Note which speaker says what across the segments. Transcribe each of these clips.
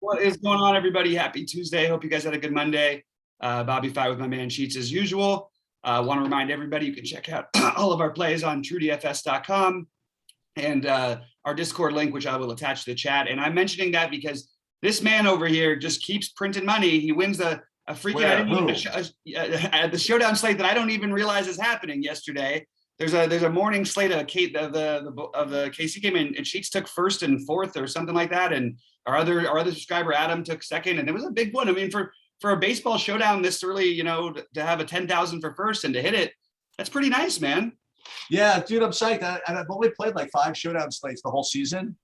Speaker 1: What is going on, everybody? Happy Tuesday. Hope you guys had a good Monday. BobbyFi with my man Sheets as usual. Want to remind everybody you can check out all of our plays on truedfs.com and our Discord link, which I will attach to the chat. And I'm mentioning that because this man over here just keeps printing money. He wins a freaking at the showdown slate that I don't even realize is happening yesterday. There's a morning slate of the KC game, and Sheets took first and fourth or something like that, and our other subscriber Adam took second, and it was a big one. I mean, for a baseball showdown this early, to have a 10,000 for first and to hit it, that's pretty nice, man.
Speaker 2: Yeah, dude, I'm psyched. I've only played like 5 showdown slates the whole season,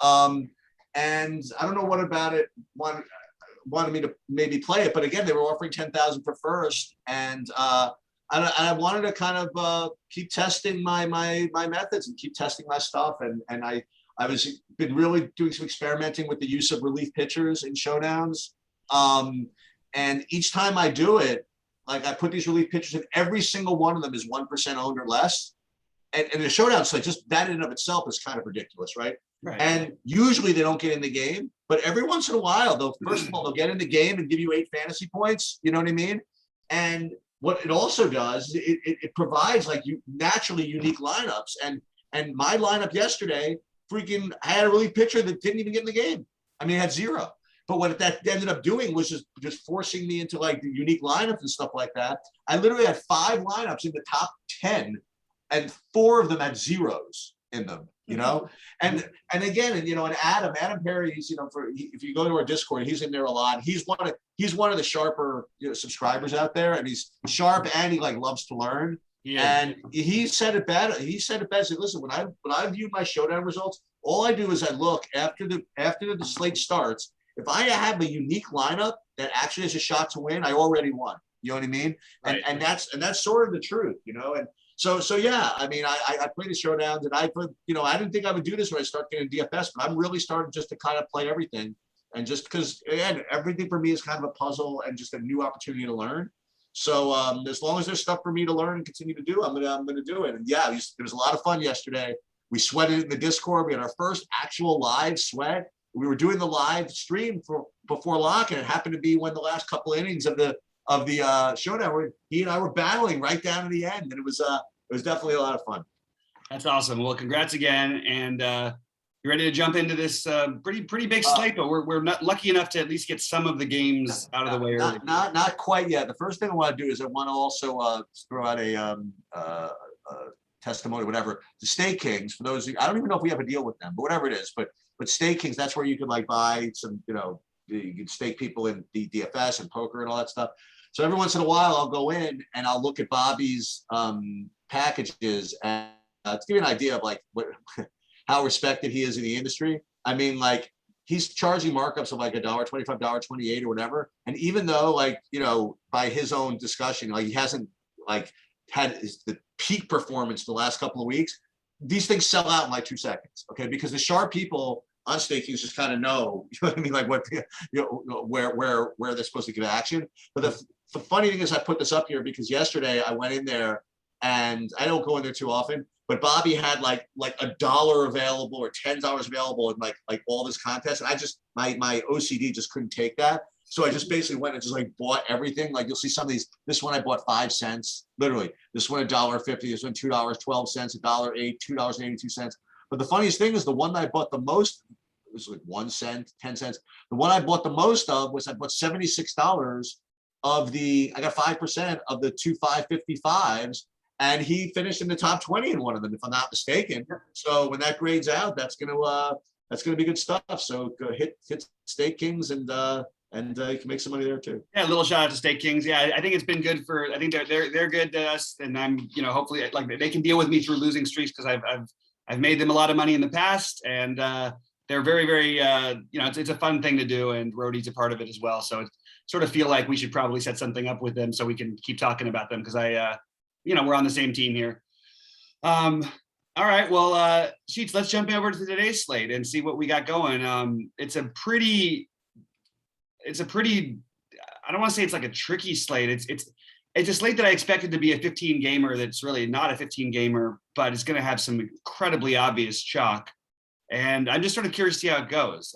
Speaker 2: and I don't know what about it wanted me to maybe play it, but again, they were offering 10,000 for first, and I wanted to kind of keep testing my methods and keep testing my stuff, and I was been really doing some experimenting with the use of relief pitchers in showdowns, and each time I do it, like I put these relief pitchers in, every single one of them is 1% owned or less, and in a showdown slate, just that in and of itself is kind of ridiculous, right?
Speaker 1: Right.
Speaker 2: And usually they don't get in the game, but every once in a while, first of all, they'll get in the game and give you 8 fantasy points. You know what I mean? And what it also does, it provides like naturally unique lineups. And my lineup yesterday, I had a relief pitcher that didn't even get in the game. I mean, it had 0. But what that ended up doing was just forcing me into like the unique lineups and stuff like that. I literally had 5 lineups in the top 10, and 4 of them had zeros in them. And again, and Adam Perry, if you go to our Discord, he's in there a lot. He's one of the sharper subscribers out there, and he's sharp and he like loves to learn. Yeah. And he said it better. He said it best. Listen, when I view my showdown results, all I do is I look after the slate starts. If I have a unique lineup that actually has a shot to win, I already won. You know what I mean?
Speaker 1: Right.
Speaker 2: And that's sort of the truth, and. So yeah, I mean, I played the showdowns, and I didn't think I would do this when I started getting DFS, but I'm really starting just to kind of play everything, and just because again, everything for me is kind of a puzzle and just a new opportunity to learn. So as long as there's stuff for me to learn and continue to do, I'm gonna do it. And yeah, it was a lot of fun yesterday. We sweated it in the Discord. We had our first actual live sweat. We were doing the live stream before lock, and it happened to be when the last couple innings of the showdown where he and I were battling right down to the end, and it was definitely a lot of fun.
Speaker 1: That's awesome. Well, congrats again, and you ready to jump into this pretty big slate? But we're not lucky enough to at least get some of the games out of the way early.
Speaker 2: Not quite yet. The first thing I want to do is I want to also throw out a testimony, whatever, to Stake Kings. For those, I don't even know if we have a deal with them, but whatever it is, but Stake Kings, that's where you can like buy some, you can stake people in the DFS and poker and all that stuff. So every once in a while, I'll go in and I'll look at Bobby's packages, and to give you an idea of like how respected he is in the industry. I mean, like he's charging markups of like $1.25, $1.28 or whatever. And even though like, by his own discussion, like he hasn't like had the peak performance the last couple of weeks, these things sell out in like 2 seconds. Okay. Because the sharp people on staking just kind of know, what I mean? Like what, where they're supposed to give action. But the funny thing is I put this up here because yesterday I went in there, and I don't go in there too often, but Bobby had like $1 available or $10 available in like all this contest. And I just, my OCD just couldn't take that. So I just basically went and just like bought everything. Like you'll see some of these, this one I bought 5 cents, literally. This one $1.50, this one $2.12, $1.08, $2.82. But the funniest thing is the one that I bought the most, it was like 1 cent, 10 cents. The one I bought the most of was I bought $76 of I got 5% of the 2 555s. And he finished in the top 20 in one of them, if I'm not mistaken. So when that grades out, that's gonna be good stuff. So go hit Stake Kings, and you can make some money there too.
Speaker 1: Yeah, a little shout out to Stake Kings. Yeah, I think it's been good I think they're good to us, and I'm hopefully like they can deal with me through losing streaks because I've made them a lot of money in the past, and they're very very it's a fun thing to do, and Rhodey's a part of it as well. So I sort of feel like we should probably set something up with them so we can keep talking about them because we're on the same team here. All right, well, Sheets, let's jump over to today's slate and see what we got going. It's a pretty, I don't want to say it's like a tricky slate. It's a slate that I expected to be a 15 gamer that's really not a 15 gamer, but it's going to have some incredibly obvious chalk. And I'm just sort of curious to see how it goes.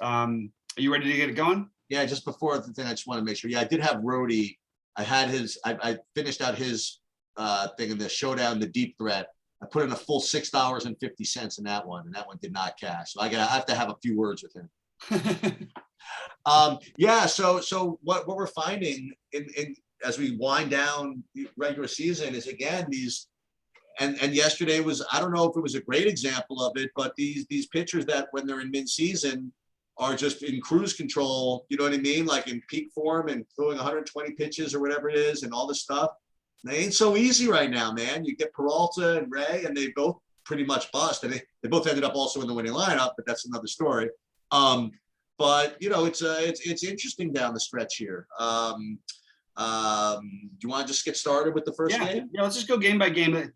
Speaker 1: Are you ready to get it going?
Speaker 2: Yeah, just before the thing, I just want to make sure. Yeah, I did have Rhodey. I had his. I finished out his thing in the showdown, the deep threat. I put in a full $6.50 in that one, and that one did not cash. So I have to have a few words with him. Yeah. So what we're finding in as we wind down the regular season is again these. And yesterday was, I don't know if it was a great example of it, but these pitchers that when they're in mid-season are just in cruise control, you know what I mean? Like in peak form and throwing 120 pitches or whatever it is and all this stuff. They ain't so easy right now, man. You get Peralta and Ray, and they both pretty much bust. And they both ended up also in the winning lineup, but that's another story. But you know, it's interesting down the stretch here. Do you want to just get started with the first game?
Speaker 1: Yeah, let's just go game by game.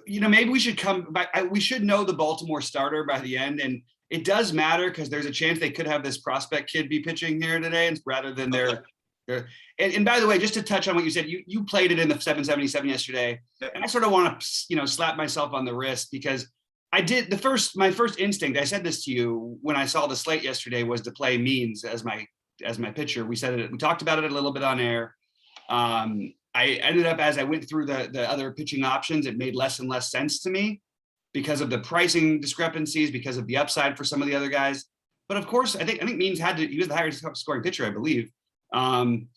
Speaker 1: You know, maybe we should come back. We should know the Baltimore starter by the end. And it does matter because there's a chance they could have this prospect kid be pitching here today, and rather than their and by the way, just to touch on what you said, you played it in the 777 yesterday. And I sort of want to, you know, slap myself on the wrist because I did my first instinct, I said this to you when I saw the slate yesterday, was to play Means as my pitcher. We talked about it a little bit on air. I ended up, as I went through the other pitching options, it made less and less sense to me because of the pricing discrepancies, because of the upside for some of the other guys. But of course, I think Means he was the highest scoring pitcher, I believe. And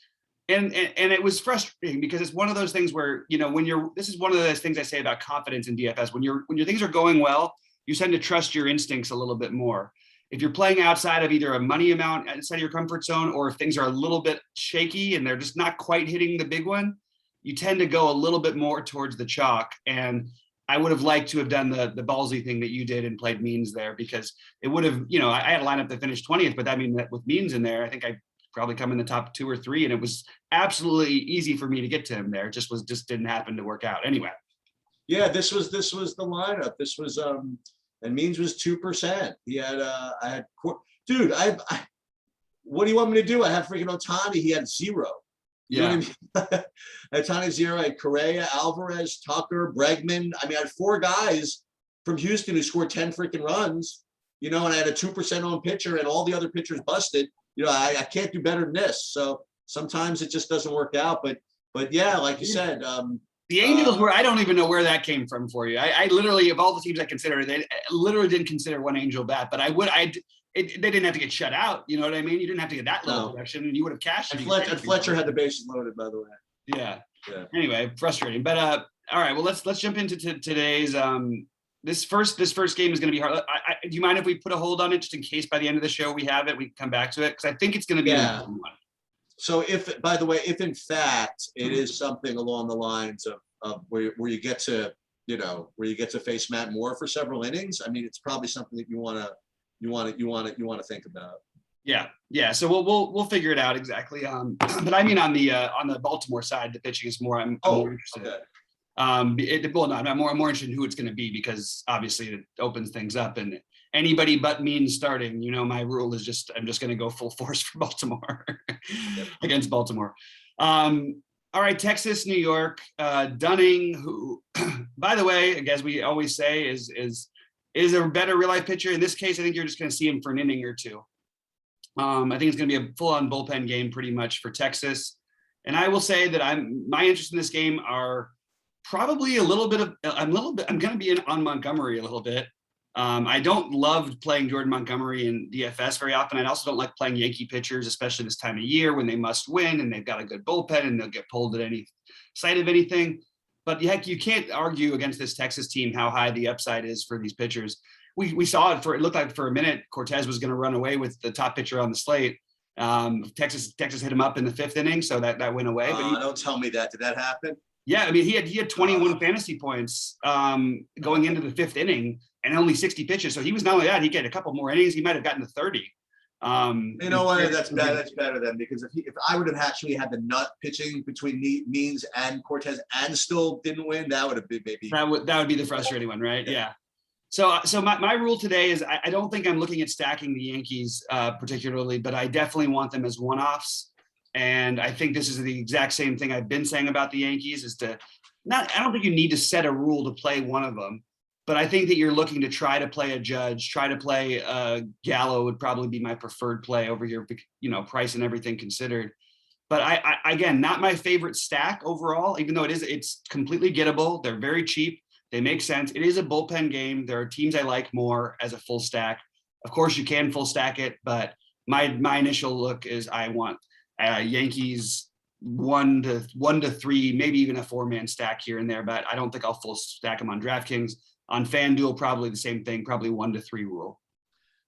Speaker 1: it was frustrating because it's one of those things where, you know, this is one of those things I say about confidence in DFS. When your things are going well, you tend to trust your instincts a little bit more. If you're playing outside of either a money amount outside of your comfort zone, or if things are a little bit shaky and they're just not quite hitting the big one, you tend to go a little bit more towards the chalk. And I would have liked to have done the ballsy thing that you did and played Means there, because it would have, you know, I had a lineup that finished 20th, but I mean that with Means in there, I think I probably come in the top 2 or 3, and it was absolutely easy for me to get to him there. It just didn't happen to work out anyway.
Speaker 2: Yeah, this was the lineup. This was and Means was 2%. He had dude, what do you want me to do? I have freaking Ohtani. He had 0. You know what I mean? I had Ohtani 0. I had Correa, Alvarez, Tucker, Bregman. I mean, I had 4 guys from Houston who scored 10 freaking runs. You know, and I had a 2% owned pitcher, and all the other pitchers busted. You know, I can't do better than this. So sometimes it just doesn't work out. But yeah, like you said,
Speaker 1: the Angels I don't even know where that came from for you. I literally, of all the teams I considered, I literally didn't consider one Angel bat, but they didn't have to get shut out. You know what I mean? You didn't have to get that little production, and you would have cashed it.
Speaker 2: And Fletcher had the bases loaded, by the way.
Speaker 1: Yeah. Anyway, frustrating. But all right. Well, let's jump into today's. This first game is going to be hard. Do you mind if we put a hold on it just in case by the end of the show we have it, we can come back to it? Because I think it's going to be an important one.
Speaker 2: So if, by the way, if in fact it is something along the lines of where you get to, you know, where you get to face Matt Moore for several innings, I mean, it's probably something that you want to think about.
Speaker 1: Yeah. So we'll figure it out exactly. But I mean, on the Baltimore side, the pitching is more. I'm more interested.
Speaker 2: Okay.
Speaker 1: I'm more interested in who it's going to be, because obviously it opens things up, and anybody but Means starting, you know, my rule is I'm just going to go full force for Baltimore against Baltimore. All right, Texas, New York, Dunning, who, by the way, as we always say, is a better real life pitcher. In this case, I think you're just going to see him for an inning or two. I think it's going to be a full on bullpen game pretty much for Texas. And I will say that my interest in this game are probably I'm going to be on Montgomery a little bit. I don't love playing Jordan Montgomery in DFS very often. I also don't like playing Yankee pitchers, especially this time of year when they must win and they've got a good bullpen and they'll get pulled at any sight of anything. But heck, you can't argue against this Texas team how high the upside is for these pitchers. We saw it looked like for a minute Cortez was going to run away with the top pitcher on the slate. Texas hit him up in the 5th inning, so that went away. But
Speaker 2: don't tell me that. Did that happen?
Speaker 1: Yeah, I mean, he had 21 fantasy points going into the 5th inning and only 60 pitches. So he was not only that, he get a couple more innings. He might have gotten to 30.
Speaker 2: You know what? That's bad. That's better then, because if I would have actually had the nut pitching between Means and Cortez and still didn't win, that would have been maybe.
Speaker 1: That would be the frustrating one, right? Yeah. So my rule today is I don't think I'm looking at stacking the Yankees particularly, but I definitely want them as one-offs. And I think this is the exact same thing I've been saying about the Yankees I don't think you need to set a rule to play one of them. But I think that you're looking to try to play a Judge, try to play Gallo would probably be my preferred play over here, price and everything considered. But I again, not my favorite stack overall, even though it's completely gettable. They're very cheap. They make sense. It is a bullpen game. There are teams I like more as a full stack. Of course, you can full stack it, but my initial look is I want Yankees 1 to 3, maybe even a 4-man stack here and there. But I don't think I'll full stack them on DraftKings. On FanDuel, probably the same thing, probably 1 to 3 rule.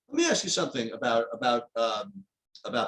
Speaker 2: Let me ask you something about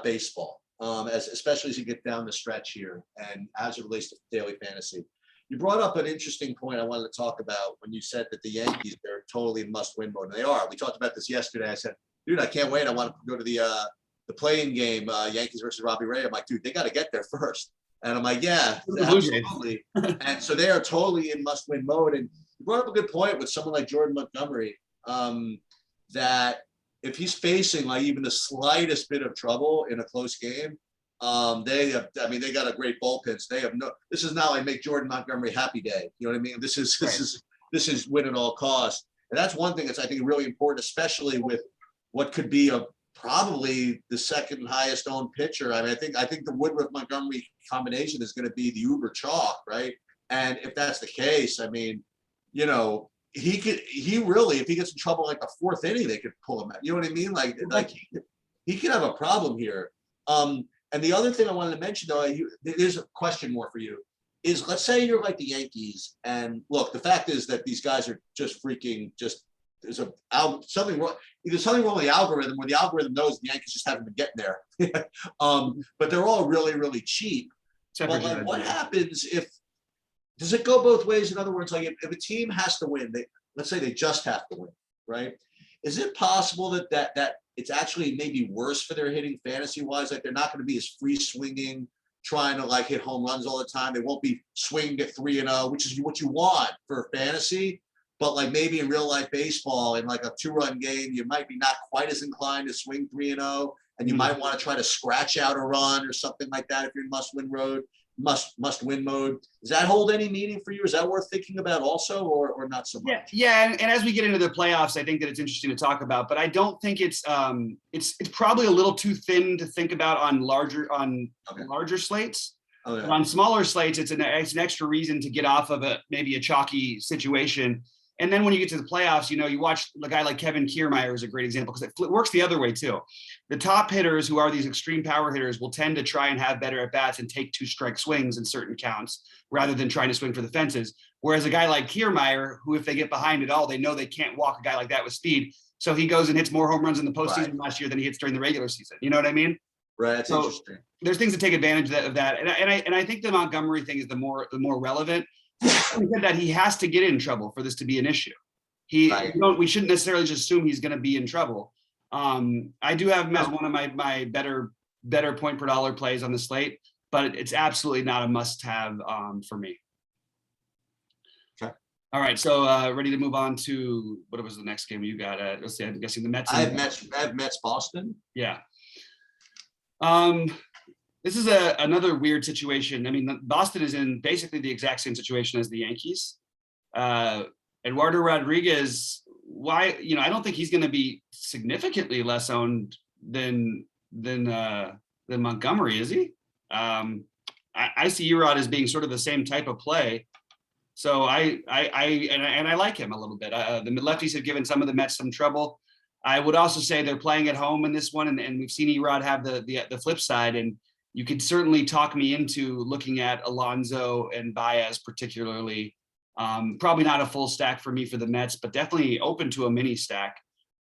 Speaker 2: baseball, especially as you get down the stretch here, and as it relates to daily fantasy. You brought up an interesting point I wanted to talk about when you said that the Yankees, they're totally in must-win mode, and they are. We talked about this yesterday. I said, dude, I can't wait. I want to go to the playing game, Yankees versus Robbie Ray. I'm like, dude, they got to get there first. And I'm like, yeah, absolutely. And so they are totally in must-win mode. And you brought up a good point with someone like Jordan Montgomery, that if he's facing like even the slightest bit of trouble in a close game, they got a great bullpen. So this is not like make Jordan Montgomery happy day. You know what I mean? This is win at all costs. And that's one thing that's, I think, really important, especially with what could be probably the second highest owned pitcher. I mean, I think the Woodruff Montgomery combination is going to be the uber chalk, right? And if that's the case, I mean, he really, if he gets in trouble like the fourth inning, they could pull him out. You know what I mean? Like he could have a problem here. And the other thing I wanted to mention, though, there's a question more for you, is let's say you're like the Yankees, and look, the fact is that these guys are just there's something wrong. Either something wrong with the algorithm, or the algorithm knows the Yankees just haven't been getting there. But they're all really, really cheap. But like, what happens does it go both ways? In other words, like if a team has to win, let's say they just have to win, right? Is it possible that it's actually maybe worse for their hitting fantasy wise? Like they're not going to be as free swinging, trying to like hit home runs all the time. They won't be swinging at 3-0, which is what you want for fantasy. But like maybe in real life baseball, in like a 2-run game, you might be not quite as inclined to swing 3-0, and you might want to try to scratch out a run or something like that if you're in must-win mode. Does that hold any meaning for you? Is that worth thinking about also, or not so much?
Speaker 1: Yeah. And as we get into the playoffs, I think that it's interesting to talk about, but I don't think it's probably a little too thin to think about on larger slates.
Speaker 2: Oh, yeah.
Speaker 1: On smaller slates, it's an extra reason to get off of maybe a chalky situation. And then when you get to the playoffs, you watch a guy like Kevin Kiermaier is a great example, because it works the other way too. The top hitters, who are these extreme power hitters, will tend to try and have better at bats and take 2-strike swings in certain counts rather than trying to swing for the fences. Whereas a guy like Kiermaier, who if they get behind it all, they know they can't walk a guy like that with speed. So he goes and hits more home runs in the postseason last year than he hits during the regular season. You know what I mean?
Speaker 2: Right. That's interesting.
Speaker 1: There's things to take advantage of that. And I think the Montgomery thing is the more relevant. That he has to get in trouble for this to be an issue. We shouldn't necessarily just assume he's going to be in trouble. I do have him as one of my better point per dollar plays on the slate, but it's absolutely not a must-have for me.
Speaker 2: Okay.
Speaker 1: All right, so ready to move on to what was the next game you got? Let's see, I'm guessing the Mets.
Speaker 2: I have Mets Boston.
Speaker 1: Yeah. This is another weird situation. I mean, Boston is in basically the exact same situation as the Yankees. Eduardo Rodriguez, I don't think he's going to be significantly less owned than Montgomery, is he? I see Erod as being sort of the same type of play. So I like him a little bit. The lefties have given some of the Mets some trouble. I would also say they're playing at home in this one, and we've seen Erod have the flip side, and you could certainly talk me into looking at Alonso and Baez particularly. Probably not a full stack for me for the Mets, but definitely open to a mini stack.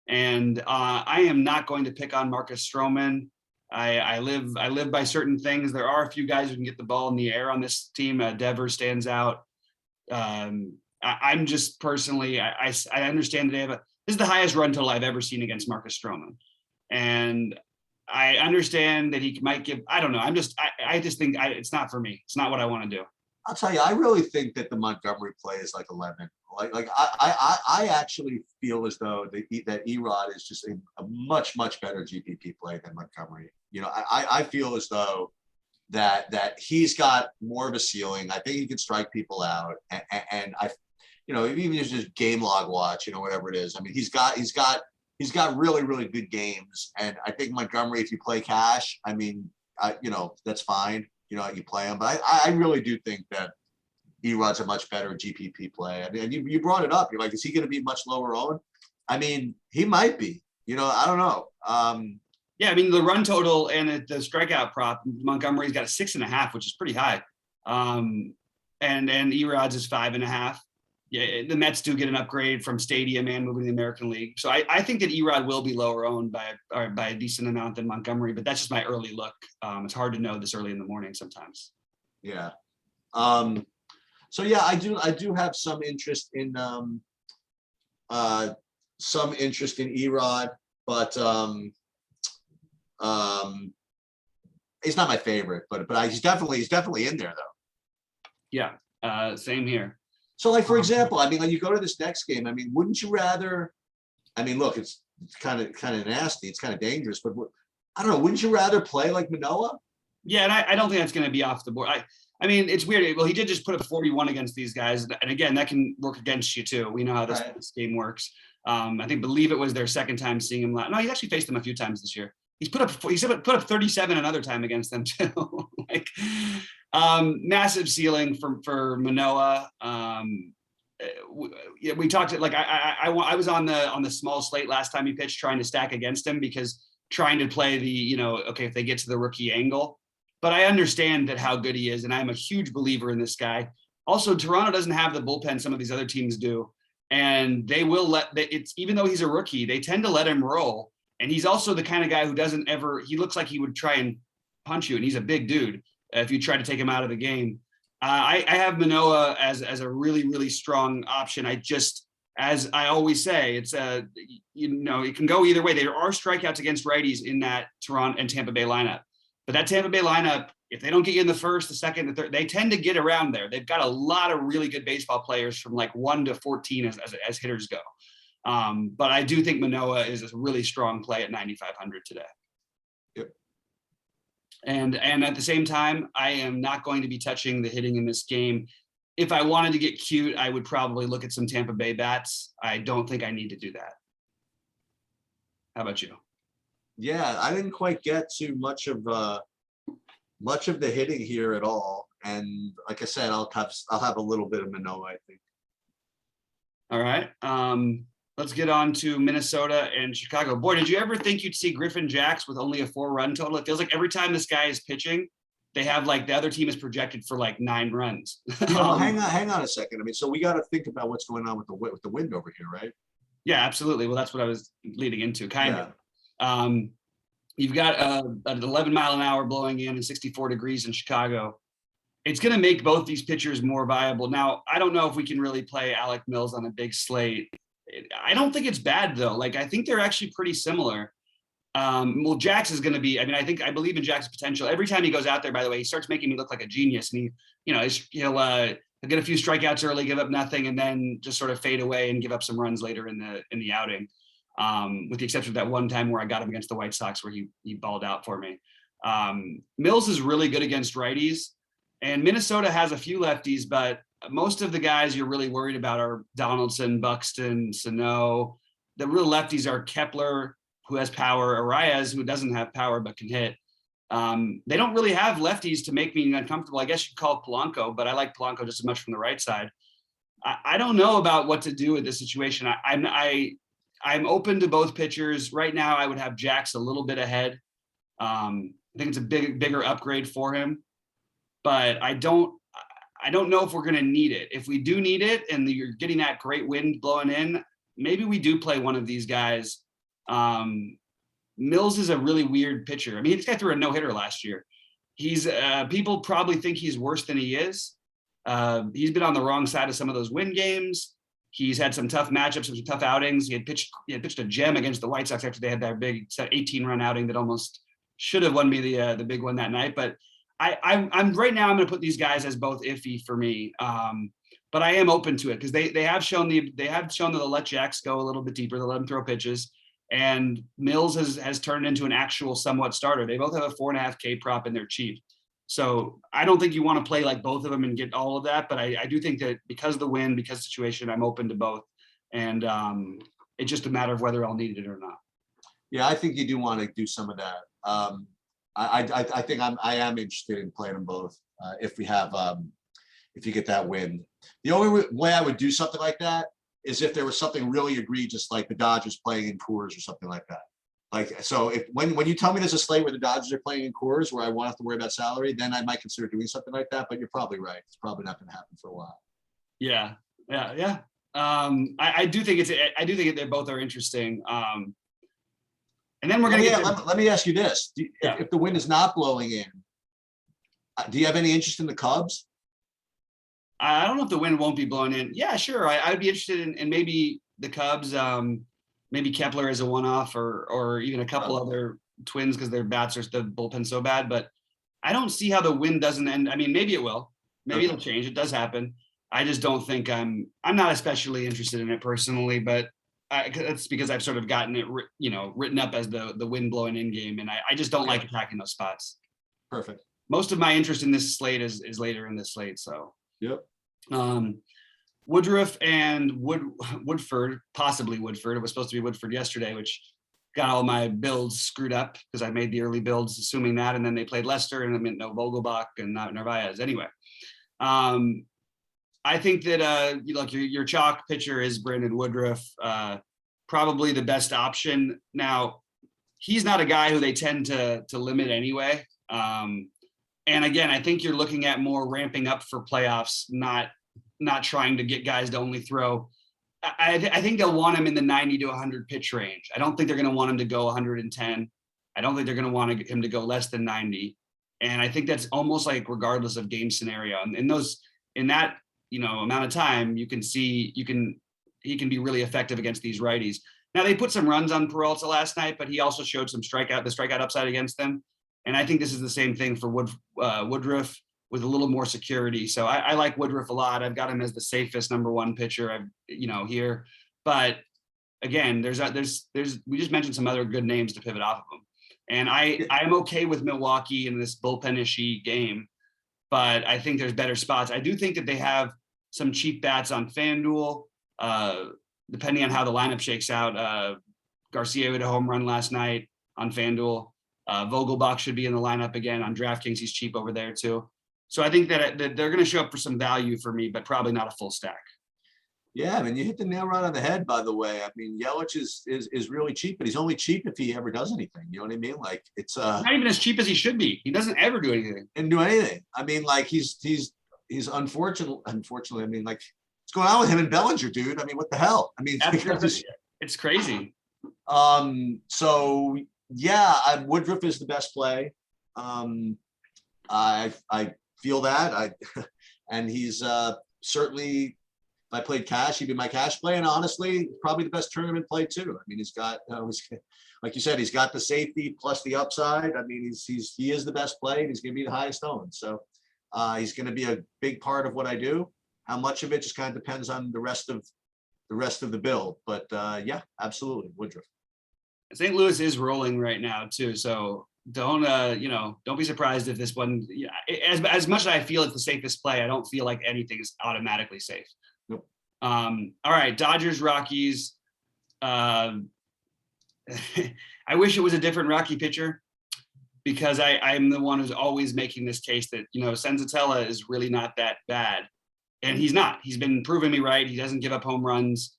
Speaker 1: And I am not going to pick on Marcus Stroman. I live by certain things. There are a few guys who can get the ball in the air on this team. Devers stands out. I'm just personally, I understand that this is the highest run total I've ever seen against Marcus Stroman. And I understand that he might give, I don't know. I just think it's not for me. It's not what I want to do.
Speaker 2: I'll tell you, I really think that the Montgomery play is like 11. I actually feel as though that Erod is just a much, much better GPP play than Montgomery. I feel as though that he's got more of a ceiling. I think he can strike people out. And you know, even just game log watch, you know, whatever it is. I mean, he's got really, really good games. And I think Montgomery, if you play cash, I mean, you know, that's fine. You know, you play him. But I really do think that Erod's a much better GPP play. I mean, and you brought it up. You're like, is he going to be much lower owned? I mean, he might be. You know, I don't know.
Speaker 1: Yeah, I mean, the run total and the strikeout prop, Montgomery's got a 6.5, which is pretty high. And Erod's is 5.5. Yeah, the Mets do get an upgrade from Stadium and moving to the American League. So I think that Erod will be lower owned by a decent amount than Montgomery, but that's just my early look. It's hard to know this early in the morning sometimes.
Speaker 2: Yeah. So yeah, I do have some interest in Erod, but he's not my favorite, but he's definitely in there though.
Speaker 1: Yeah, same here.
Speaker 2: So like, for example, I mean, when you go to this next game, I mean, wouldn't you rather, I mean, look, it's kind of nasty. It's kind of dangerous, but I don't know. Wouldn't you rather play like Manoah?
Speaker 1: Yeah. And I don't think that's going to be off the board. I mean, it's weird. Well, he did just put up 41 against these guys. And again, that can work against you too. We know how this game works. I believe it was their second time seeing him. No, he's actually faced them a few times this year. He's put up 37 another time against them too. Like, massive ceiling for Manoah. We talked, like, I was on the small slate last time he pitched, trying to stack against him because trying to play the, you know, okay, if they get to the rookie angle, but I understand that how good he is. And I'm a huge believer in this guy. Also, Toronto doesn't have the bullpen some of these other teams do. And they will even though he's a rookie, they tend to let him roll. And he's also the kind of guy who he looks like he would try and punch you. And he's a big dude if you try to take him out of the game. I have Manoah as a really, really strong option. As I always say, it's it can go either way. There are strikeouts against righties in that Toronto and Tampa Bay lineup. But that Tampa Bay lineup, if they don't get you in the first, the second, the third, they tend to get around there. They've got a lot of really good baseball players from like 1 to 14 as hitters go. But I do think Manoah is a really strong play at 9,500 today.
Speaker 2: Yep.
Speaker 1: And at the same time, I am not going to be touching the hitting in this game. If I wanted to get cute, I would probably look at some Tampa Bay bats. I don't think I need to do that. How about you?
Speaker 2: Yeah, I didn't quite get to much of the hitting here at all. And like I said, I'll have a little bit of Manoah, I think.
Speaker 1: All right. Let's get on to Minnesota and Chicago. Boy, did you ever think you'd see Griffin Jacks with only a 4-run total? It feels like every time this guy is pitching, they have like the other team is projected for like 9 runs.
Speaker 2: Yeah, well, hang on a second. I mean, so we got to think about what's going on with the wind over here, right?
Speaker 1: Yeah, absolutely. Well, that's what I was leading into, kind of. You've got an 11-mile-an-hour blowing in and 64 degrees in Chicago. It's going to make both these pitchers more viable. Now, I don't know if we can really play Alec Mills on a big slate. I don't think it's bad, though. Like, I think they're actually pretty similar. Well, Jax is going to be, I believe in Jax's potential. Every time he goes out there, by the way, he starts making me look like a genius. And he'll get a few strikeouts early, give up nothing, and then just sort of fade away and give up some runs later in the outing. With the exception of that one time where I got him against the White Sox where he balled out for me. Mills is really good against righties, and Minnesota has a few lefties, but most of the guys you're really worried about are Donaldson, Buxton, Sano. The real lefties are Kepler, who has power, Arias, who doesn't have power but can hit. They don't really have lefties to make me uncomfortable. I guess you'd call Polanco, but I like Polanco just as much from the right side. I don't know about what to do with this situation. I'm open to both pitchers. Right now, I would have Jax a little bit ahead. I think it's a bigger upgrade for him, but I don't know if we're going to need it. If we do need it and you're getting that great wind blowing in, maybe we do play one of these guys. Mills is a really weird pitcher. I mean, this guy threw a no-hitter last year. He's people probably think he's worse than he is. He's been on the wrong side of some of those win games. He's had some tough matchups, some tough outings. He had pitched a gem against the White Sox after they had that big 18-run outing that almost should have won me the big one that night. But I'm right now, I'm going to put these guys as both iffy for me. But I am open to it because they have shown that they'll let Jax go a little bit deeper. They'll let him throw pitches. And Mills has turned into an actual somewhat starter. They both have a 4.5K prop and they're cheap. So I don't think you want to play like both of them and get all of that. But I do think that because of the win, because of the situation, I'm open to both. And it's just a matter of whether I'll need it or not.
Speaker 2: Yeah, I think you do want to do some of that. I think I am interested in playing them both if we have if you get that win. The only way I would do something like that is if there was something really egregious, like the Dodgers playing in Coors or something like that. Like, so if when you tell me there's a slate where the Dodgers are playing in Coors where I won't have to worry about salary, then I might consider doing something like that. But you're probably right; it's probably not going to happen for a while.
Speaker 1: Yeah. I do think they both are interesting. And then we're going to
Speaker 2: let me ask you this: if the wind is not blowing in, do you have any interest in the Cubs?
Speaker 1: I don't know if the wind won't be blowing in. Yeah, sure. I'd be interested in maybe the Cubs, maybe Kepler as a one-off, or even a couple other Twins because their bats are the bullpen so bad. But I don't see how the wind doesn't end. I mean, maybe it will. Maybe it'll change. It does happen. I just don't think I'm not especially interested in it personally, but it's because I've sort of gotten it, written up as the wind blowing in game, and I just don't like attacking those spots.
Speaker 2: Perfect.
Speaker 1: Most of my interest in this slate is later in this slate. So.
Speaker 2: Yep.
Speaker 1: Woodruff and Woodford, possibly Woodford. It was supposed to be Woodford yesterday, which got all my builds screwed up because I made the early builds assuming that, and then they played Leicester and I meant no Vogelbach and not Narvaez. Anyway, I think that your chalk pitcher is Brandon Woodruff, probably the best option. Now, he's not a guy who they tend to limit anyway. And again, I think you're looking at more ramping up for playoffs, not trying to get guys to only throw. I think they'll want him in the 90 to 100 pitch range. I don't think they're going to want him to go 110. I don't think they're going to want him to go less than 90. And I think that's almost like regardless of game scenario. And in that amount of time, you can see he can be really effective against these righties. Now they put some runs on Peralta last night, but he also showed some strikeout upside against them. And I think this is the same thing for Woodruff with a little more security. So I like Woodruff a lot. I've got him as the safest number one pitcher here. But again, we just mentioned some other good names to pivot off of them. And I'm okay with Milwaukee in this bullpen-ishy game, but I think there's better spots. I do think that they have some cheap bats on FanDuel, depending on how the lineup shakes out. Garcia had a home run last night on FanDuel. Vogelbach should be in the lineup again on DraftKings. He's cheap over there too. So I think that they're going to show up for some value for me, but probably not a full stack.
Speaker 2: Yeah, I mean, you hit the nail right on the head, by the way. I mean, Yelich is really cheap, but he's only cheap if he ever does anything. You know what I mean? Like, it's
Speaker 1: not even as cheap as he should be. He doesn't ever do anything.
Speaker 2: And do anything. I mean, like he's unfortunately, I mean, like, what's going on with him and Bellinger, dude? I mean, what the hell? I mean,
Speaker 1: it's crazy.
Speaker 2: So yeah, Woodruff is the best play. I feel that and he's certainly, if I played cash, he'd be my cash play. And honestly, probably the best tournament play too. I mean, he's got, like you said, he's got the safety plus the upside. I mean, he is the best play and he's going to be the highest owned. So he's going to be a big part of what I do. How much of it just kind of depends on the rest of the build. But yeah, absolutely, Woodruff.
Speaker 1: St. Louis is rolling right now too, so don't be surprised if this one. As much as I feel it's the safest play, I don't feel like anything is automatically safe.
Speaker 2: Nope.
Speaker 1: All right, Dodgers, Rockies. I wish it was a different Rocky pitcher because I'm the one who's always making this case that Senzatella is really not that bad, and he's not. He's been proving me right. He doesn't give up home runs.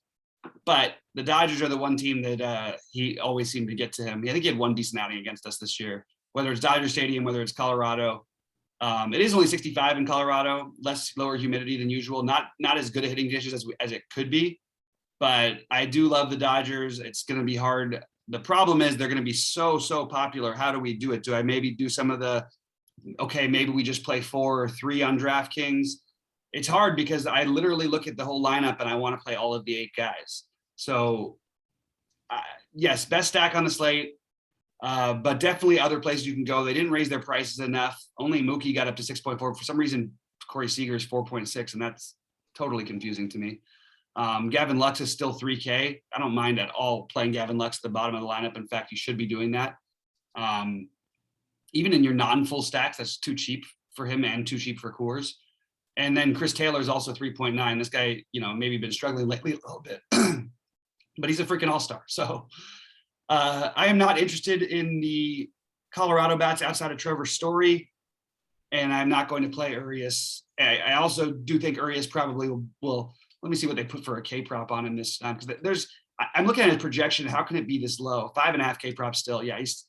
Speaker 1: But the Dodgers are the one team that he always seemed to get to him. I think he had one decent outing against us this year, whether it's Dodger Stadium, whether it's Colorado. It is only 65 in Colorado, lower humidity than usual. Not as good at hitting conditions as it could be. But I do love the Dodgers. It's going to be hard. The problem is they're going to be so popular. How do we do it? Do I maybe do some of maybe we just play 4 or 3 on DraftKings? It's hard because I literally look at the whole lineup and I want to play all of the 8 guys. So yes, best stack on the slate, but definitely other places you can go. They didn't raise their prices enough. Only Mookie got up to 6.4. For some reason, Corey Seager is 4.6, and that's totally confusing to me. Gavin Lux is still 3K. I don't mind at all playing Gavin Lux at the bottom of the lineup. In fact, you should be doing that. even in your non-full stacks, that's too cheap for him and too cheap for Coors. And then Chris Taylor is also 3.9. This guy, maybe been struggling lately a little bit, but he's a freaking all-star. So I am not interested in the Colorado bats outside of Trevor Story, and I'm not going to play Urias. I also do think Urias probably will. Let me see what they put for a K prop on him this time, because I'm looking at his projection. How can it be this low? 5.5 K prop still. Yeah, he's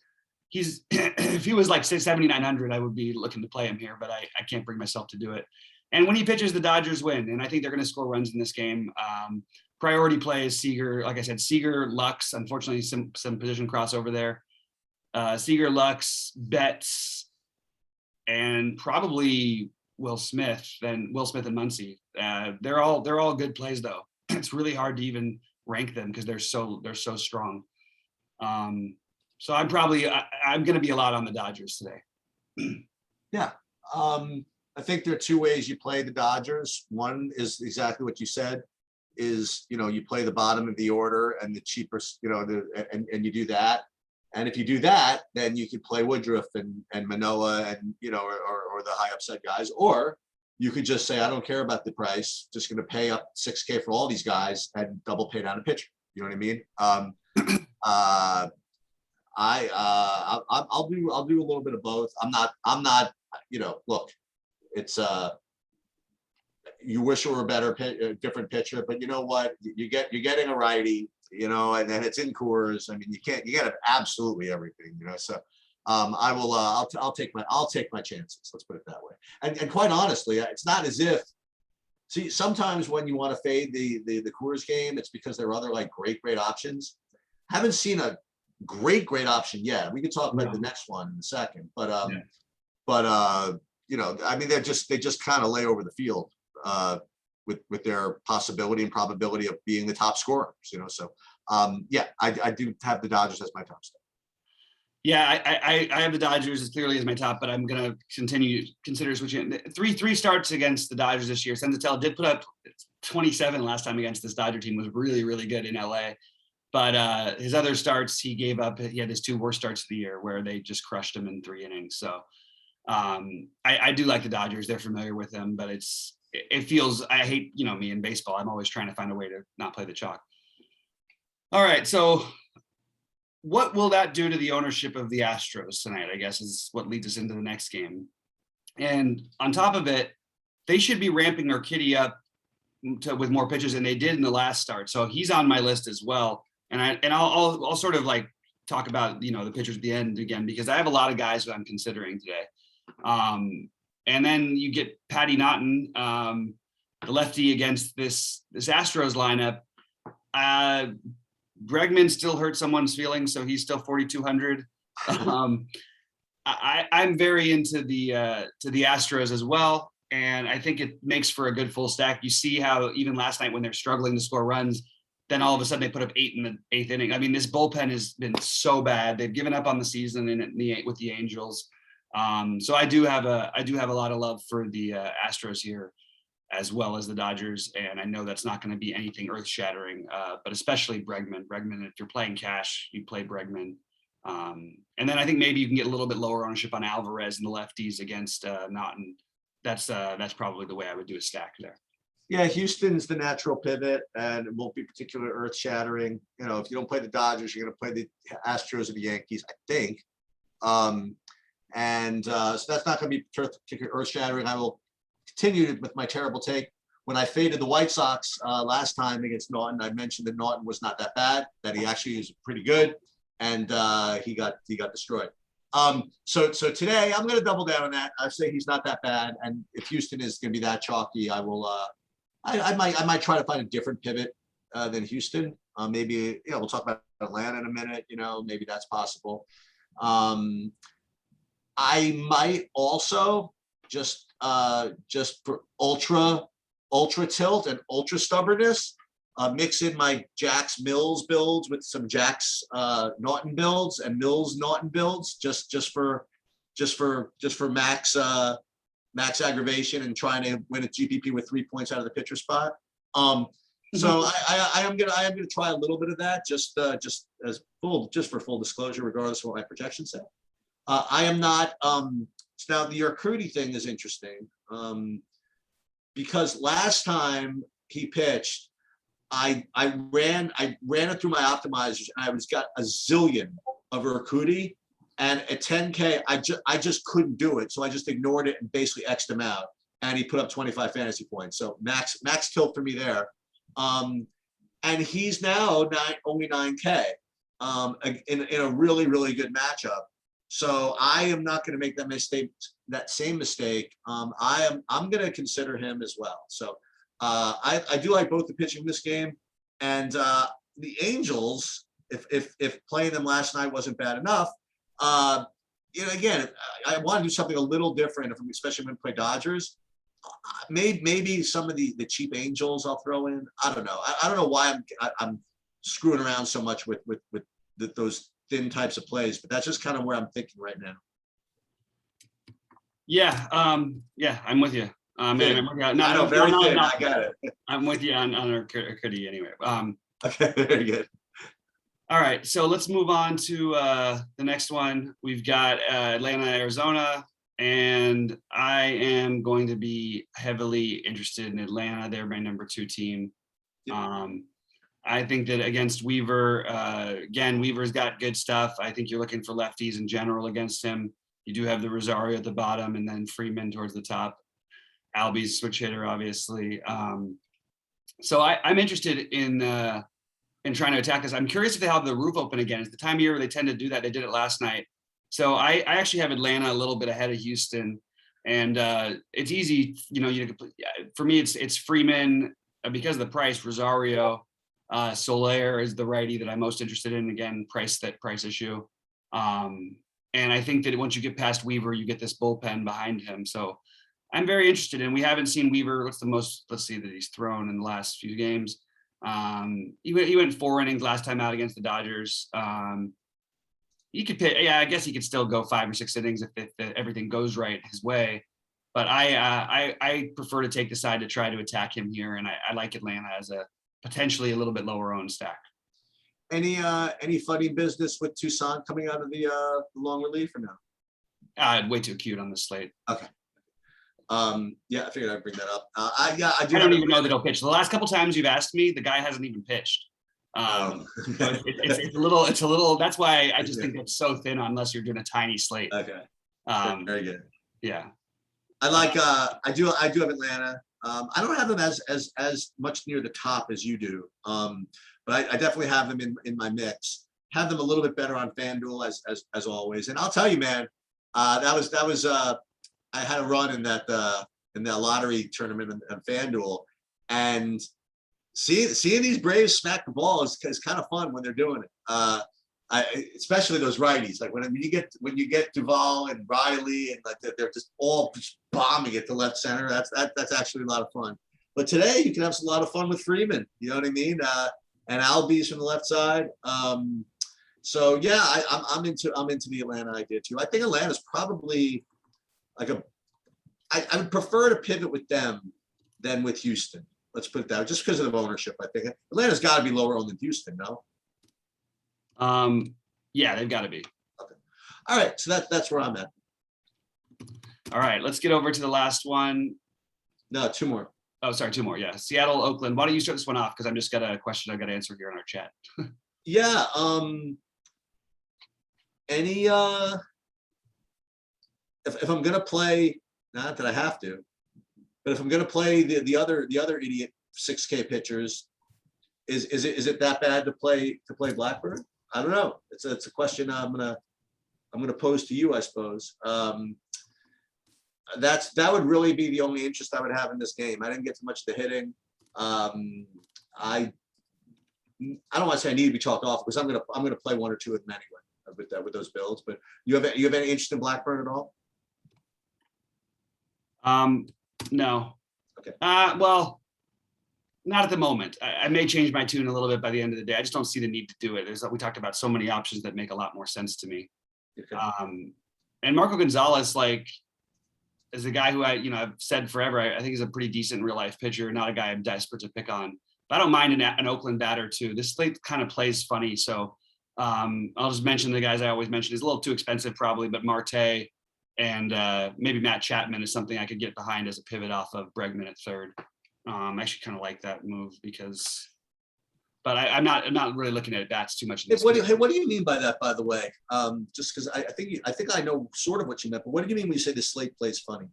Speaker 1: if he was like 7,900, I would be looking to play him here, but I can't bring myself to do it. And when he pitches, the Dodgers win, and I think they're going to score runs in this game. Priority play is Seager. Like I said, Seager, Lux. Unfortunately, some position crossover there. Seager, Lux, Betts, and probably Will Smith and Muncy. They're all good plays though. It's really hard to even rank them because they're so strong. So I'm going to be a lot on the Dodgers today.
Speaker 2: Yeah. I think there are two ways you play the Dodgers. One is exactly what you said, is, you play the bottom of the order and the cheapest, and you do that. And if you do that, then you can play Woodruff and Manoah and, or the high upside guys, or you could just say, I don't care about the price, just going to pay up 6K for all these guys and double pay down a pitcher. You know what I mean? I'll do a little bit of both. I'm not, look, it's you wish it were a better different pitcher, but you know what, you're getting a righty, and then it's in Coors. I mean, you get absolutely everything, so I'll take my chances, let's put it that way. And quite honestly, it's not as if, see, sometimes when you want to fade the Coors game, it's because there are other like great options. Haven't seen a great option yet. We could talk about the next one in a second, but I mean, they just kind of lay over the field with their possibility and probability of being the top scorers, so I do have the Dodgers as my top step.
Speaker 1: Yeah, I have the Dodgers as clearly as my top, but I'm going to consider switching. Three starts against the Dodgers this year. Senzatel did put up 27 last time against this Dodger team, was really, really good in LA. But his other starts, he gave up. He had his two worst starts of the year where they just crushed him in 3 innings. So I do like the Dodgers. They're familiar with them, but it feels, I hate, me in baseball. I'm always trying to find a way to not play the chalk. All right. So what will that do to the ownership of the Astros tonight, I guess, is what leads us into the next game. And on top of it, they should be ramping Urquidy up with more pitches than they did in the last start. So he's on my list as well. And I'll sort of like talk about, the pitchers at the end again, because I have a lot of guys that I'm considering today. And then you get Patty Naughton, the lefty, against this Astros lineup. Bregman still hurt someone's feelings, so he's still 4,200. I'm very into the Astros as well, and I think it makes for a good full stack. You see how even last night when they're struggling to score runs, then all of a sudden they put up 8 in the 8th inning. I mean, this bullpen has been so bad. They've given up on the season with the Angels. So I do have a lot of love for the Astros here, as well as the Dodgers. And I know that's not going to be anything earth shattering, but especially Bregman. If you're playing cash, you play Bregman. And then I think maybe you can get a little bit lower ownership on Alvarez and the lefties against Naughton. That's probably the way I would do a stack there.
Speaker 2: Yeah, Houston's the natural pivot, and it won't be particularly earth shattering. If you don't play the Dodgers, you're going to play the Astros or the Yankees, I think. So that's not going to be particularly earth shattering. I will continue with my terrible take. When I faded the White Sox last time against Naughton, I mentioned that Naughton was not that bad, that he actually is pretty good, and he got destroyed. So today I'm going to double down on that. I say he's not that bad, and if Houston is going to be that chalky, I will. I might try to find a different pivot than Houston. Maybe we'll talk about Atlanta in a minute. Maybe that's possible. I might also just for ultra tilt and ultra stubbornness, mix in my Jax Mills builds with some Jax Naughton builds and Mills Naughton builds, just for max aggravation and trying to win a GPP with 3 points out of the pitcher spot. So I am gonna try a little bit of that, just for full disclosure, regardless of what my projections say. I am not. So now the Urquidy thing is interesting because last time he pitched, I ran it through my optimizers, and I got a zillion of Urquidy, and at 10K, I just couldn't do it, so I just ignored it and basically X'd him out, and he put up 25 fantasy points. So max tilt for me there. And he's now only 9K in a really, really good matchup. So I am not going to make that same mistake. I'm going to consider him as well. So I do like both the pitching this game, and the Angels. If playing them last night wasn't bad enough, again, I want to do something a little different. Especially when we play Dodgers. Maybe some of the cheap Angels I'll throw in. I don't know. I don't know why I'm screwing around so much with those thin types of plays, but that's just kind of where I'm thinking right now.
Speaker 1: Yeah, I'm with you.
Speaker 2: I know, very thin. I got it.
Speaker 1: I'm with you on Urquidy anyway.
Speaker 2: Okay, very good.
Speaker 1: All right, so let's move on to the next one. We've got Atlanta, Arizona. And I am going to be heavily interested in Atlanta. They're my number 2 team. I think that against Weaver, again, Weaver's got good stuff. I think you're looking for lefties in general against him. You do have the Rosario at the bottom and then Freeman towards the top. Albies switch hitter, obviously. So I'm interested in trying to attack this. I'm curious if they have the roof open again. It's the time of year where they tend to do that. They did it last night. So I actually have Atlanta a little bit ahead of Houston, and it's easy. For me, it's Freeman because of the price. Rosario, Soler is the righty that I'm most interested in. Again, price issue, and I think that once you get past Weaver, you get this bullpen behind him. So I'm very interested in. We haven't seen Weaver. What's the most? Let's see that he's thrown in the last few games. He went 4 innings last time out against the Dodgers. He could pitch, I guess he could still go 5 or 6 innings if everything goes right his way. But I prefer to take the side to try to attack him here, and I like Atlanta as a potentially a little bit lower owned stack.
Speaker 2: Any funny business with Tucson coming out of the long relief or no?
Speaker 1: Way too cute on the slate.
Speaker 2: Okay. Yeah, I figured I'd bring that up. I
Speaker 1: don't even know that he'll pitch. The last couple times you've asked me, the guy hasn't even pitched. It's a little. That's why I just think it's so thin unless you're doing a tiny slate.
Speaker 2: Okay. Very good.
Speaker 1: Yeah.
Speaker 2: I like. I do have Atlanta. I don't have them as much near the top as you do. But I definitely have them in my mix. Have them a little bit better on FanDuel as always. And I'll tell you, man, that was I had a run in that lottery tournament on FanDuel, and seeing these Braves smack the ball is kind of fun when they're doing it. Especially those righties, like when you get Duvall and Riley, and like they're just all bombing it to left center. That's actually a lot of fun. But today you can have a lot of fun with Freeman. You know what I mean? And Albies from the left side. So yeah, I'm into the Atlanta idea too. I think Atlanta's probably like I would prefer to pivot with them than with Houston. Let's put it that way, just because of the ownership. I think Atlanta's got to be lower owned than Houston, no?
Speaker 1: Yeah, they've got to be.
Speaker 2: Okay. All right, so that's where I'm at.
Speaker 1: All right, let's get over to the last one.
Speaker 2: No, 2 more.
Speaker 1: Oh, sorry, 2 more. Yeah, Seattle, Oakland. Why don't you start this one off? Because I'm just got a question I've got to answer here in our chat.
Speaker 2: Yeah. If I'm gonna play, not that I have to, but if I'm gonna play the other idiot 6K pitchers, is it that bad to play Blackburn? I don't know. It's a question I'm gonna pose to you, I suppose. That would really be the only interest I would have in this game. I didn't get too much to hitting. I don't want to say I need to be chalked off because I'm gonna play 1 or 2 of them anyway with those builds. But you have any interest in Blackburn at all?
Speaker 1: No.
Speaker 2: Okay.
Speaker 1: Well, not at the moment. I may change my tune a little bit by the end of the day. I just don't see the need to do it. We talked about so many options that make a lot more sense to me.
Speaker 2: Okay.
Speaker 1: And Marco Gonzalez, is a guy who I've said forever, I think he's a pretty decent real life pitcher, not a guy I'm desperate to pick on. But I don't mind an Oakland batter too. This slate kind of plays funny. So I'll just mention the guys I always mention. He's a little too expensive probably, but Marte and maybe Matt Chapman is something I could get behind as a pivot off of Bregman at third. I actually kind of like that move but I'm not really looking at bats too much.
Speaker 2: Hey, what do you mean by that, by the way? Just because I think I know sort of what you meant, but what do you mean when you say the slate plays funny?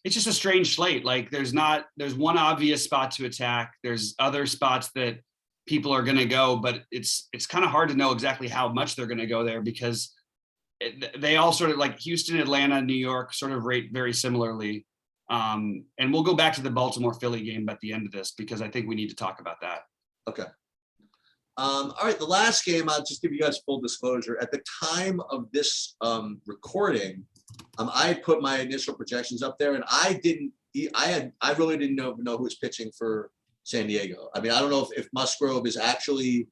Speaker 1: It's just a strange slate. Like there's one obvious spot to attack. There's other spots that people are going to go, but it's kind of hard to know exactly how much they're going to go there because they all sort of like Houston, Atlanta, New York sort of rate very similarly. And we'll go back to the Baltimore Philly game at the end of this because I think we need to talk about that.
Speaker 2: Okay. All right. The last game, I'll just give you guys full disclosure. At the time of this recording, I had put my initial projections up there, and I really didn't know who was pitching for San Diego. I mean, I don't know if Musgrove is actually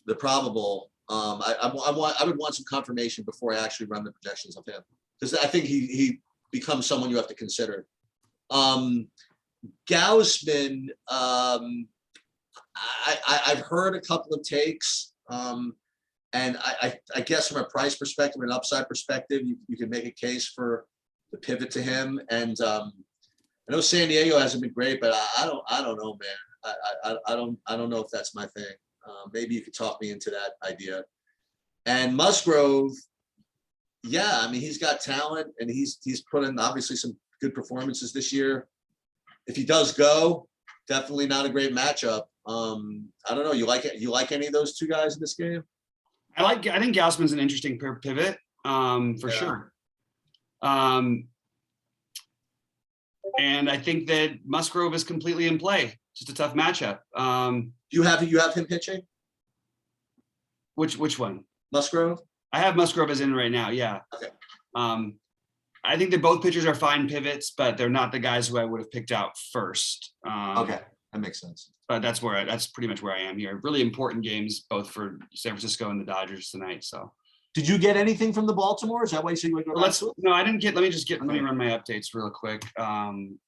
Speaker 2: the probable. I would want some confirmation before I actually run the projections of him because I think he becomes someone you have to consider. Gausman. I've heard a couple of takes, and I guess from a price perspective, an upside perspective, you can make a case for the pivot to him. And I know San Diego hasn't been great, but I don't know, man. I don't know if that's my thing. Maybe you could talk me into that idea. And Musgrove, yeah, I mean he's got talent, and he's put in obviously some good performances this year. If he does go, definitely not a great matchup. I don't know. You like it? You like any of those two guys in this game?
Speaker 1: I think Gausman's an interesting pivot, for sure. And I think that Musgrove is completely in play. Just a tough matchup.
Speaker 2: You have him pitching?
Speaker 1: Which one?
Speaker 2: Musgrove?
Speaker 1: I have Musgrove as in right now. Yeah.
Speaker 2: Okay.
Speaker 1: I think that both pitchers are fine pivots, but they're not the guys who I would have picked out first.
Speaker 2: Okay, that makes sense.
Speaker 1: But that's pretty much where I am here. Really important games, both for San Francisco and the Dodgers tonight. So,
Speaker 2: did you get anything from the Baltimore? Is that why you said you would go?
Speaker 1: No, I didn't get. Let me run my updates real quick on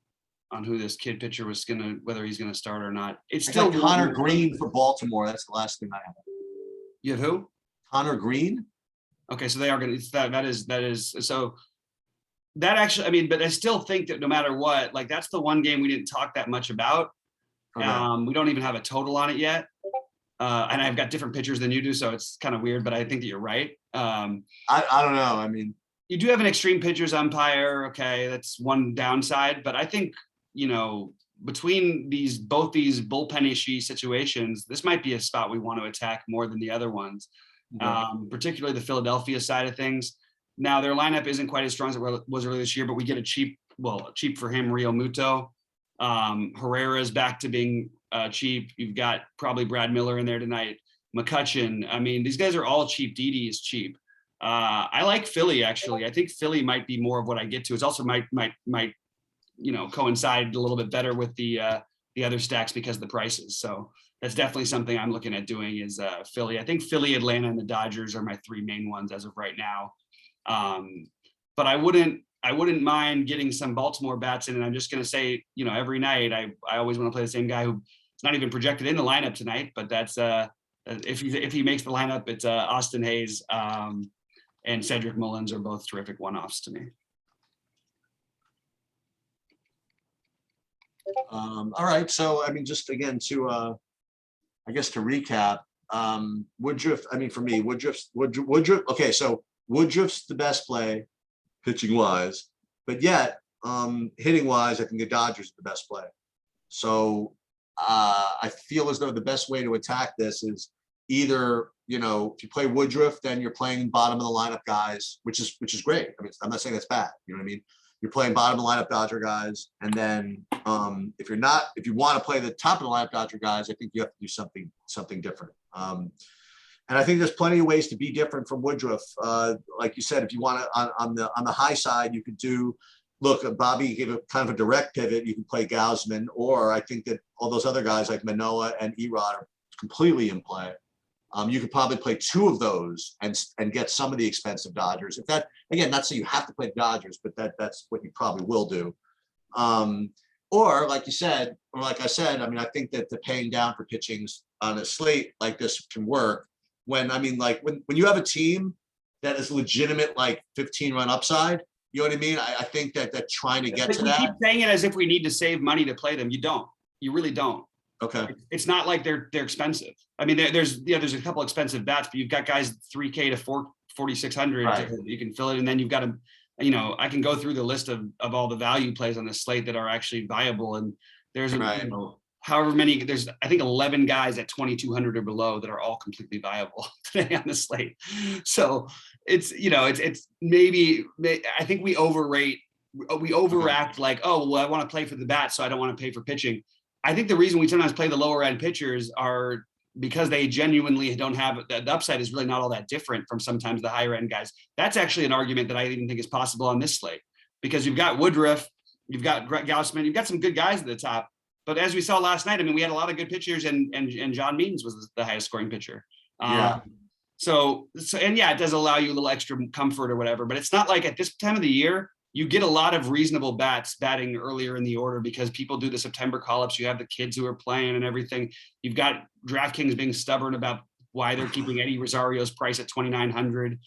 Speaker 1: who this kid pitcher was whether he's gonna start or not. It's still
Speaker 2: Connor Green for Baltimore. That's the last thing I have.
Speaker 1: You have who?
Speaker 2: Connor Green.
Speaker 1: Okay, so they are gonna. That is so. That actually, I mean, but I still think that no matter what, like that's the one game we didn't talk that much about. Okay. We don't even have a total on it yet. And I've got different pitchers than you do, so it's kind of weird, but I think that you're right. I
Speaker 2: don't know. I mean,
Speaker 1: you do have an extreme pitchers umpire. Okay, that's one downside, but I think, between both these bullpen-ishy situations, this might be a spot we want to attack more than the other ones, particularly the Philadelphia side of things. Now, their lineup isn't quite as strong as it was earlier this year, but we get a cheap for him, Rio Muto. Herrera's back to being cheap. You've got probably Brad Miller in there tonight. McCutchen. I mean, these guys are all cheap. Didi is cheap. I like Philly, actually. I think Philly might be more of what I get to. It's also might coincide a little bit better with the other stacks because of the prices. So that's definitely something I'm looking at doing is Philly. I think Philly, Atlanta, and the Dodgers are my three main ones as of right now. But I wouldn't mind getting some Baltimore bats in, and I'm just going to say, every night I always want to play the same guy who's not even projected in the lineup tonight, but that's if he makes the lineup, it's Austin Hayes and Cedric Mullins are both terrific one-offs to me.
Speaker 2: All right, so I mean, just again to I guess to recap, Woodruff. I mean, for me, Woodruff. Okay, so Woodruff's the best play, pitching wise, but yet hitting wise, I think the Dodgers are the best play. So I feel as though the best way to attack this is either, if you play Woodruff, then you're playing bottom of the lineup guys, which is great. I mean, I'm not saying that's bad. You know what I mean? You're playing bottom of the lineup Dodger guys, and then if you want to play the top of the lineup Dodger guys, I think you have to do something different. And I think there's plenty of ways to be different from Woodruff. Like you said, if you want to on the high side, you could do. Look, Bobby gave a kind of a direct pivot. You can play Gausman, or I think that all those other guys like Manoah and Erod are completely in play. You could probably play two of those and get some of the expensive Dodgers. If that, again, not saying you have to play the Dodgers, but that's what you probably will do. Or like you said, or like I said, I mean, I think that the paying down for pitchings on a slate like this can work when, I mean, like when you have a team that is legitimate, like 15-run upside, you know what I mean? I think that trying to get
Speaker 1: But
Speaker 2: to
Speaker 1: we keep
Speaker 2: that.
Speaker 1: saying it as if we need to save money to play them. You don't. You really don't.
Speaker 2: Okay.
Speaker 1: It's not like they're expensive. I mean, there's a couple expensive bats, but you've got guys 3K to 4,600.
Speaker 2: Right.
Speaker 1: You can fill it, and then you've got to, I can go through the list of all the value plays on the slate that are actually viable, and there's
Speaker 2: Right.
Speaker 1: however many. There's I think 11 guys at 2,200 or below that are all completely viable today on the slate. So it's maybe I think we overact like, oh well, I want to play for the bat, so I don't want to pay for pitching. I think the reason we sometimes play the lower end pitchers are because they genuinely don't have the upside is really not all that different from sometimes the higher end guys. That's actually an argument that I even think is possible on this slate, because you've got Woodruff, you've got Gausman, you've got some good guys at the top. But as we saw last night, I mean, we had a lot of good pitchers, and John Means was the highest scoring pitcher.
Speaker 2: Yeah.
Speaker 1: So and yeah, it does allow you a little extra comfort or whatever, but it's not like at this time of the year, you get a lot of reasonable bats batting earlier in the order because people do the September call-ups. You have the kids who are playing and everything. You've got DraftKings being stubborn about why they're keeping Eddie Rosario's price at 2,900.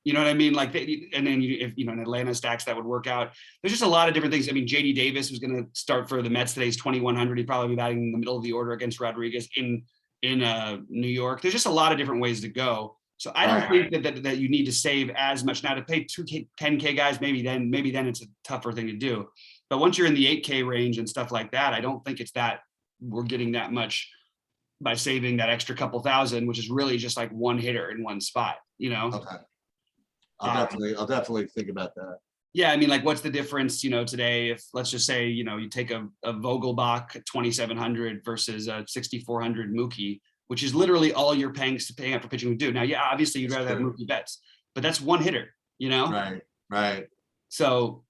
Speaker 1: You know what I mean? Like, and then if in Atlanta stacks that would work out. There's just a lot of different things. I mean, JD Davis was going to start for the Mets today. He's 2,100. He'd probably be batting in the middle of the order against Rodriguez in New York. There's just a lot of different ways to go. So I don't think that you need to save as much now to pay 10K guys. Maybe then it's a tougher thing to do. But once you're in the 8K range and stuff like that, I don't think it's that we're getting that much by saving that extra couple thousand, which is really just like one hitter in one spot,
Speaker 2: Okay. I'll definitely think about that.
Speaker 1: Yeah, I mean, like, what's the difference, today? If let's just say, you take a Vogelbach at 2,700 versus a 6,400 Mookie, which is literally all you're paying out for pitching would do. Now, yeah, obviously you'd rather have Mookie Betts, but that's one hitter,
Speaker 2: Right.
Speaker 1: So,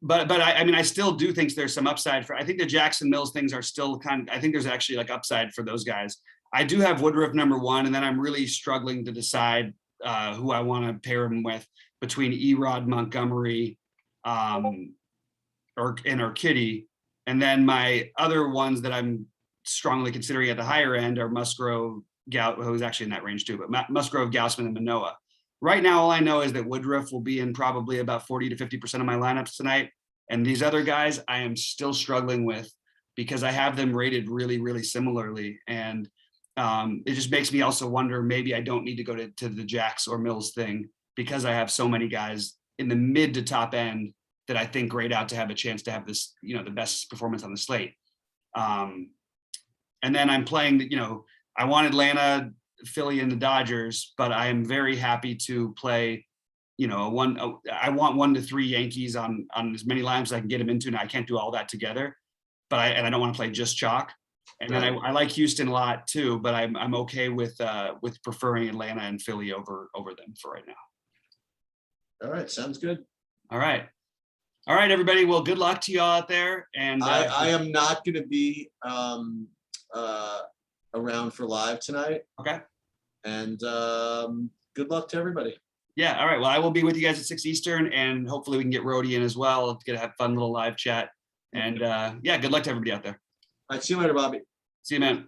Speaker 1: but I mean, I still do think there's some upside I think the Jackson Mills things are still I think there's actually like upside for those guys. I do have Woodruff number one, and then I'm really struggling to decide who I want to pair him with between Erod, Montgomery, or Kitty. And then my other ones that I'm strongly considering at the higher end are Musgrove, who's actually in that range too, but Musgrove, Gausman, and Manoah. Right now, all I know is that Woodruff will be in probably about 40 to 50% of my lineups tonight. And these other guys, I am still struggling with because I have them rated really, really similarly. And it just makes me also wonder, maybe I don't need to go to the Jacks or Mills thing because I have so many guys in the mid to top end that I think grade out to have a chance to have this, the best performance on the slate. And then I'm playing, I want Atlanta, Philly, and the Dodgers, but I am very happy to play, I want 1 to 3 Yankees on as many lines as I can get them into. Now I can't do all that together, but I don't want to play just chalk. And then I like Houston a lot too, but I'm okay with preferring Atlanta and Philly over them for right now.
Speaker 2: All right, sounds good.
Speaker 1: All right, everybody. Well, good luck to you all out there. And
Speaker 2: I am not going to be around for live tonight.
Speaker 1: Okay.
Speaker 2: And good luck to everybody.
Speaker 1: Yeah. All right. Well, I will be with you guys at 6 Eastern, and hopefully we can get Rhodey in as well to have a fun little live chat. And yeah, good luck to everybody out there.
Speaker 2: All right, see you later, Bobby.
Speaker 1: See you, man.